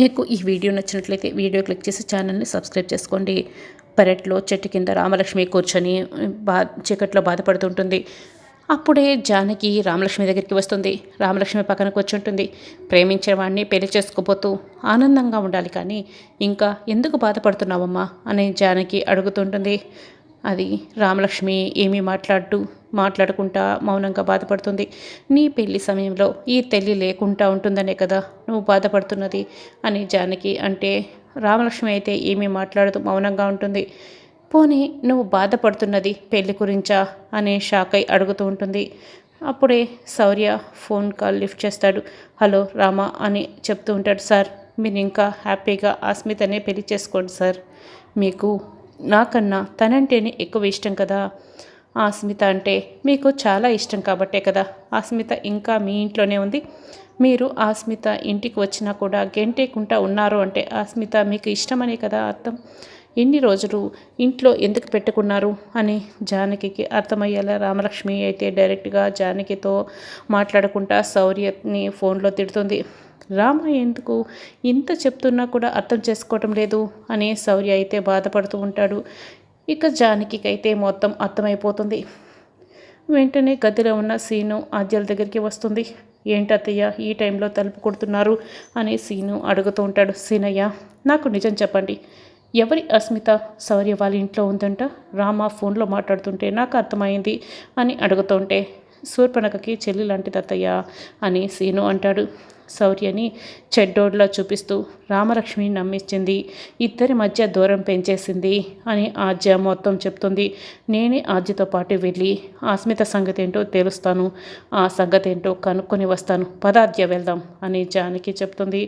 మీకు ఈ వీడియో నచ్చినట్లయితే వీడియో క్లిక్ చేసి ఛానల్ని సబ్స్క్రైబ్ చేసుకోండి. పెరట్లో చెట్టు కింద రామలక్ష్మి కూర్చొని చీకట్లో బాధపడుతుంటుంది. అప్పుడే జానకి రామలక్ష్మి దగ్గరికి వస్తుంది. రామలక్ష్మి పక్కన కూర్చుంటుంది. ప్రేమించిన వాడిని పెళ్లి చేసుకోబోతూ ఆనందంగా ఉండాలి, కానీ ఇంకా ఎందుకు బాధపడుతున్నావమ్మా అని జానకి అడుగుతుంటుంది. అది రామలక్ష్మి ఏమీ మాట్లాడుకుంటా మౌనంగా బాధపడుతుంది. నీ పెళ్లి సమయంలో ఈ తల్లి లేకుండా ఉంటుందనే కదా నువ్వు బాధపడుతున్నది అని జానకి అంటే, రామలక్ష్మి అయితే ఏమీ మాట్లాడుతూ మౌనంగా ఉంటుంది. పోనీ నువ్వు బాధపడుతున్నది పెళ్లి గురించా అని షాక్ అయి అడుగుతూ ఉంటుంది. అప్పుడే శౌర్య ఫోన్ కాల్ లిఫ్ట్ చేస్తాడు. హలో రామా అని చెప్తూ ఉంటాడు. సార్, మీరు ఇంకా హ్యాపీగా ఆస్మితనే పెళ్లి చేసుకోండి సార్. మీకు నాకన్నా తనంటేనే ఎక్కువ ఇష్టం కదా. ఆస్మిత అంటే మీకు చాలా ఇష్టం కాబట్టే కదా ఆస్మిత ఇంకా మీ ఇంట్లోనే ఉంది. మీరు ఆస్మిత ఇంటికి వచ్చినా కూడా గెంటేకుంటా ఉన్నారు అంటే ఆస్మిత మీకు ఇష్టమనే కదా అర్థం. ఎన్ని రోజులు ఇంట్లో ఎందుకు పెట్టుకున్నారు అని జానకికి అర్థమయ్యేలా రామలక్ష్మి అయితే డైరెక్ట్గా జానకితో మాట్లాడుకుంటా శౌర్యని ఫోన్లో తిడుతుంది. రామ ఎందుకు ఇంత చెప్తున్నా కూడా అర్థం చేసుకోవటం లేదు అని శౌర్య అయితే బాధపడుతూ ఉంటాడు. ఇక జానకి అయితే మొత్తం అర్థమైపోతుంది. వెంటనే గదిలో ఉన్న సీను ఆద్యాల దగ్గరికి వస్తుంది. ఏంటత్తయ్య ఈ టైంలో తలుపు కొడుతున్నారు అని సీను అడుగుతూ ఉంటాడు. సీనయ్య, నాకు నిజం చెప్పండి, ఎవరి అస్మిత శౌర్య వాళ్ళ ఇంట్లో ఉందంట? రామ ఫోన్లో మాట్లాడుతుంటే నాకు అర్థమైంది అని అడుగుతుంటే, శూర్పణఖకి చెల్లి లాంటిది అత్తయ్య అని సీను అంటాడు. శౌర్యని చెడ్డోడ్లా చూపిస్తూ రామలక్ష్మిని నమ్మించింది, ఇద్దరి మధ్య దూరం పెంచేసింది అని ఆద్య మొత్తం చెప్తుంది. నేనే ఆద్యతో పాటు వెళ్ళి ఆస్మిత సంగతి ఏంటో తెలుస్తాను, ఆ సంగతి ఏంటో కనుక్కొని వస్తాను, పదాద్య వెళ్దాం అని జానకి చెప్తుంది.